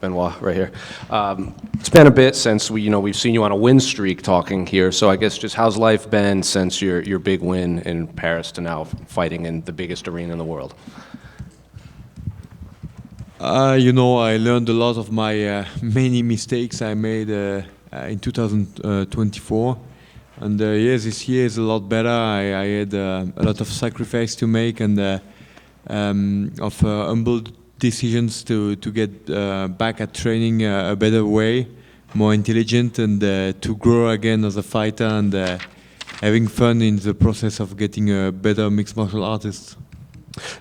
Benoit, right here. It's been a bit since we've seen you on a win streak talking here. So I guess just how's life been since your big win in Paris to now fighting in the biggest arena in the world? I learned a lot of my many mistakes I made in 2024. And yes, this year is a lot better. I had a lot of sacrifice to make and of humble decisions to get back at training a better way, more intelligent, and to grow again as a fighter and having fun in the process of getting a better mixed martial artist.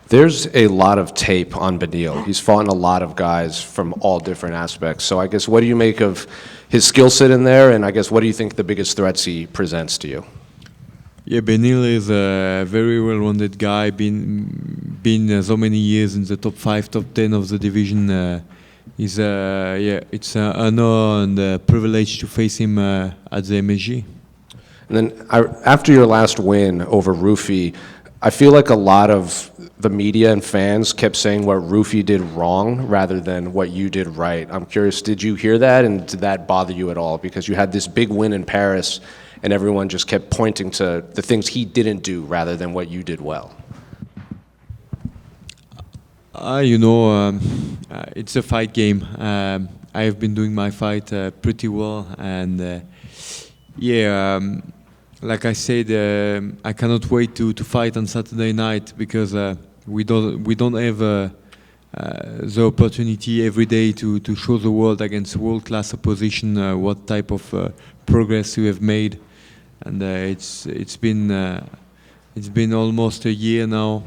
There's a lot of tape on Beneil. He's fought a lot of guys from all different aspects. So I guess what do you make of his skill set in there, and I guess what do you think the biggest threats he presents to you? Yeah, Beneil is a very well-rounded guy. Been so many years in the top 5, top 10 of the division. It's an honor and a privilege to face him at the MSG. And then after your last win over Rufi, I feel like a lot of the media and fans kept saying what Rufi did wrong rather than what you did right. I'm curious, did you hear that, and did that bother you at all? Because you had this big win in Paris, and everyone just kept pointing to the things he didn't do rather than what you did well. It's a fight game. I have been doing my fight pretty well, and like I said, I cannot wait to fight on Saturday night because we don't have the opportunity every day to show the world against world-class opposition what type of progress we have made, and it's been almost a year now,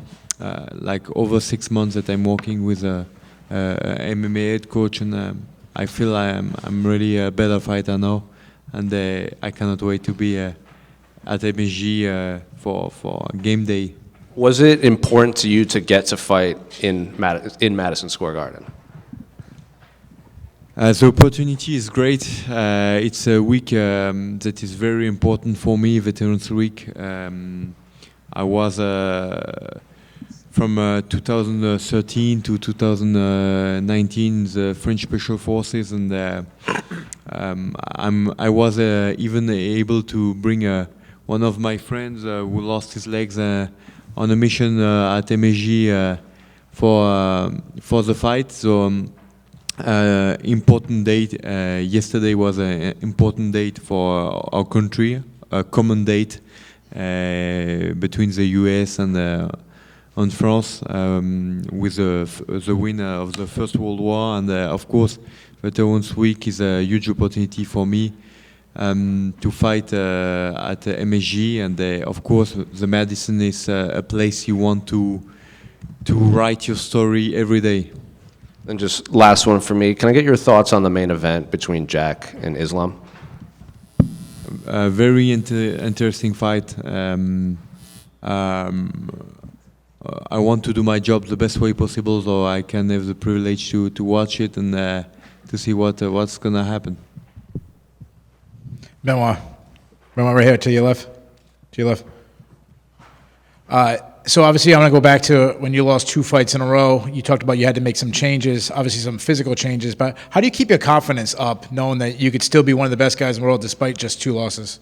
like over 6 months that I'm working with a MMA head coach, and I feel I'm really a better fighter now, and I cannot wait to be at MSG for game day. Was it important to you to get to fight in Madison Square Garden? The opportunity is great. It's a week that is very important for me, Veterans Week. I was from 2013 to 2019 the French Special Forces, and I was even able to bring one of my friends who lost his legs on a mission at MSG for the fight. So important date. Yesterday was an important date for our country, a common date between the US and France with the winner of the First World War. And of course, Veterans Week is a huge opportunity for me to fight at MSG, and of course the Madison is a place you want to write your story every day. And just last one for me, can I get your thoughts on the main event between Jack and Islam? A very interesting fight. I want to do my job the best way possible, so I can have the privilege to watch it and to see what's gonna happen. Benoit right here to your left. So obviously I'm going to go back to when you lost 2 fights in a row. You talked about you had to make some changes, obviously some physical changes, but how do you keep your confidence up knowing that you could still be one of the best guys in the world despite just 2 losses?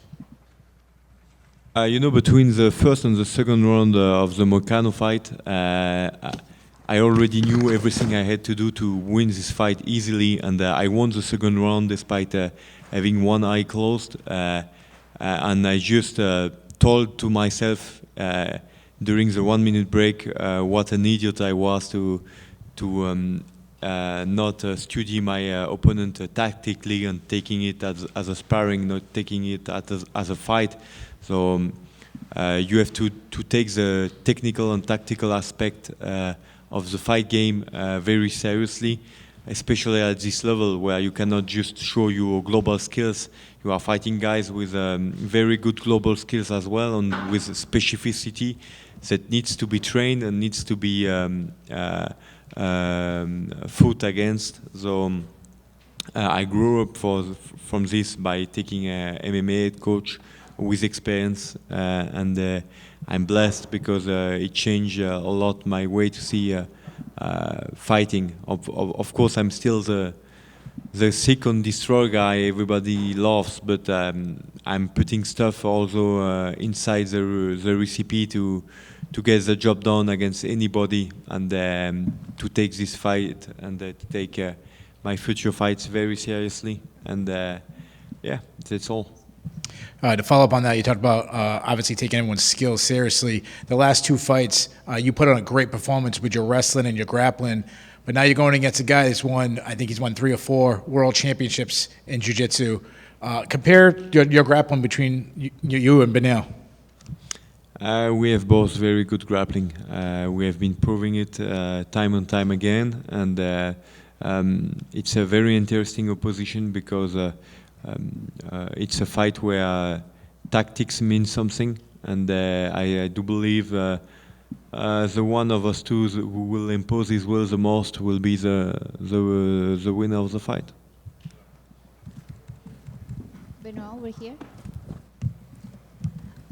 Between the first and the second round of the Moicano fight, I already knew everything I had to do to win this fight easily, and I won the second round despite having one eye closed, and I just told to myself during the 1 minute break what an idiot I was to not study my opponent tactically and taking it as a sparring, not taking it as a fight. So you have to take the technical and tactical aspect of the fight game very seriously, especially at this level where you cannot just show your global skills. You are fighting guys with very good global skills as well, and with specificity that needs to be trained and needs to be fought against. So I grew up from this by taking an MMA head coach with experience, and I'm blessed because it changed a lot my way to see fighting. Of course, I'm still the the sick and destroy guy everybody loves, but I'm putting stuff also inside the recipe to get the job done against anybody, and to take this fight and to take my future fights very seriously. And yeah, that's all. To follow up on that, you talked about obviously taking everyone's skills seriously. The last 2 fights, you put on a great performance with your wrestling and your grappling, but now you're going against a guy that's won, I think he's won 3 or 4 world championships in jiu-jitsu. Compare your grappling between you and Beneil. We have both very good grappling. We have been proving it time and time again, and it's a very interesting opposition because it's a fight where tactics mean something, and I do believe the one of us two who will impose his will the most will be the winner of the fight. Benoit, over here.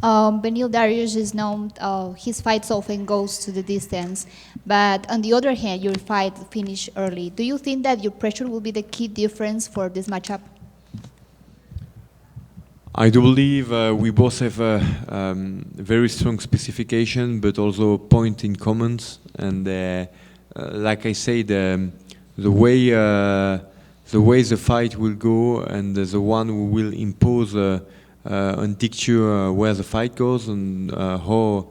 Beneil Dariush is known, his fights often goes to the distance, but on the other hand, your fight finished early. Do you think that your pressure will be the key difference for this matchup? I do believe we both have a very strong specification, but also point in commons. And like I said, the way the fight will go, and the one who will impose and dictate where the fight goes and how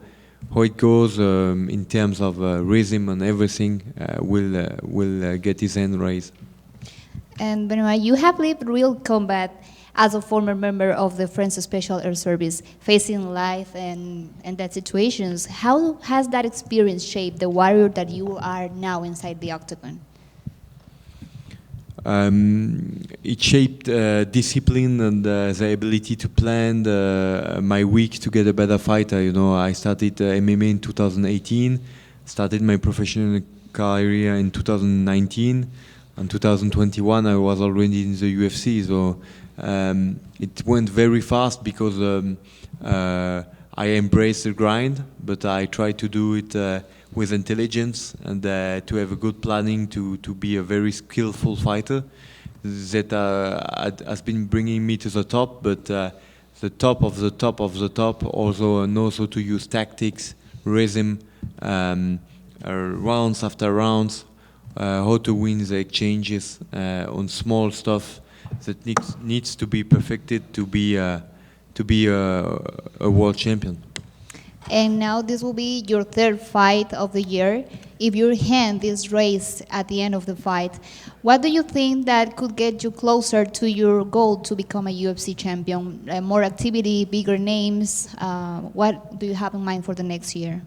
it goes in terms of rhythm and everything, will get his hand raised. And Benoit, you have lived real combat as a former member of the French Special Air Service, facing life and that situations. How has that experience shaped the warrior that you are now inside the octagon? It shaped discipline and the ability to plan my week to get a better fighter. You know, I started MMA in 2018, started my professional career in 2019, and 2021 I was already in the UFC. So it went very fast because I embraced the grind, but I tried to do it with intelligence and to have a good planning to be a very skillful fighter that has been bringing me to the top, but the top of the top of the top also knows how to use tactics, rhythm, rounds after rounds, how to win the exchanges on small stuff that needs to be perfected to be a world champion. And now this will be your 3rd fight of the year. If your hand is raised at the end of the fight, what do you think that could get you closer to your goal to become a UFC champion? More activity, bigger names? What do you have in mind for the next year?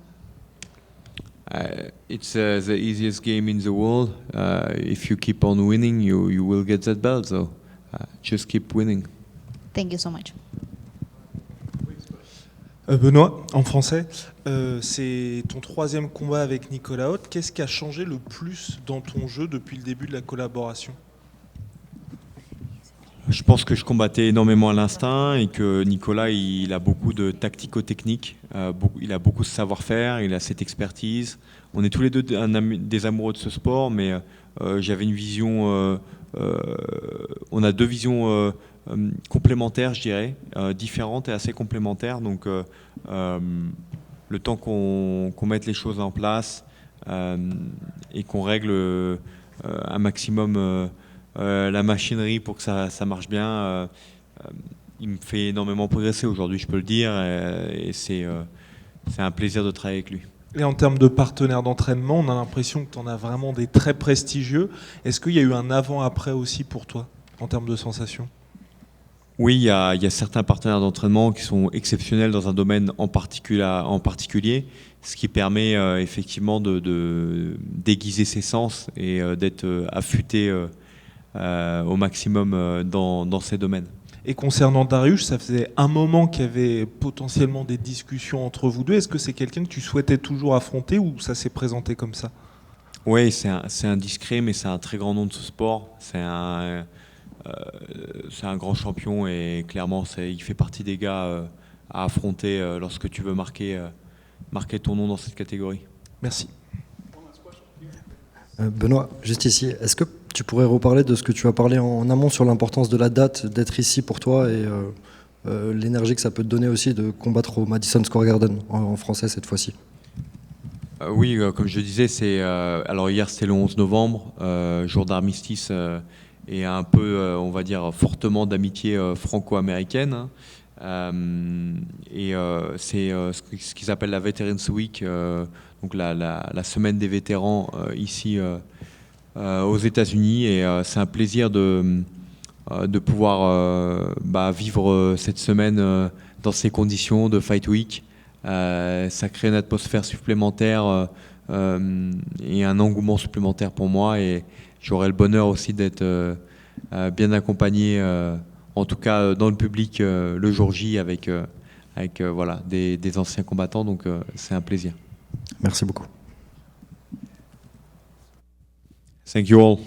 It's the easiest game in the world. If you keep on winning, you will get that belt. So just keep winning. Thank you so much. Benoît, en français, c'est ton 3e combat avec Nicolas Haute. Qu'est-ce qui a changé le plus dans ton jeu depuis le début de la collaboration? Je pense que je combattais énormément à l'instinct et que Nicolas, il a beaucoup de tactico-technique, il a beaucoup de savoir-faire, il a cette expertise. On est tous les deux des amoureux de ce sport, mais j'avais une vision, on a 2 visions complémentaires, je dirais, différentes et assez complémentaires. Donc le temps qu'on mette les choses en place et qu'on règle un maximum la machinerie pour que ça marche bien, il me fait énormément progresser aujourd'hui, je peux le dire, et c'est un plaisir de travailler avec lui. Et en termes de partenaires d'entraînement, on a l'impression que tu en as vraiment des très prestigieux. Est-ce qu'il y a eu un avant-après aussi pour toi, en termes de sensations? Oui, il y a certains partenaires d'entraînement qui sont exceptionnels dans un domaine en particulier, ce qui permet effectivement de déguiser ses sens et d'être affûté au maximum dans ces domaines. Et concernant Dariush, ça faisait un moment qu'il y avait potentiellement des discussions entre vous deux. Est-ce que c'est quelqu'un que tu souhaitais toujours affronter ou ça s'est présenté comme ça? Oui, c'est un discret, mais c'est un très grand nom de ce sport. C'est un grand champion et clairement, il fait partie des gars à affronter lorsque tu veux marquer ton nom dans cette catégorie. Merci. Benoît, juste ici, est-ce que Tu pourrais reparler de ce que tu as parlé en amont sur l'importance de la date, d'être ici pour toi et l'énergie que ça peut te donner aussi de combattre au Madison Square Garden, en français cette fois-ci. Oui, comme je disais, alors hier c'était le 11 novembre, jour d'armistice et un peu, on va dire, fortement d'amitié franco-américaine. Hein. C'est ce qu'ils appellent la Veterans Week, donc la semaine des vétérans ici aux États-Unis, et c'est un plaisir de pouvoir vivre cette semaine dans ces conditions de Fight Week. Ça crée une atmosphère supplémentaire et un engouement supplémentaire pour moi, et j'aurai le bonheur aussi d'être bien accompagné, en tout cas dans le public le jour J avec voilà, des anciens combattants, donc c'est un plaisir. Merci beaucoup. Thank you all.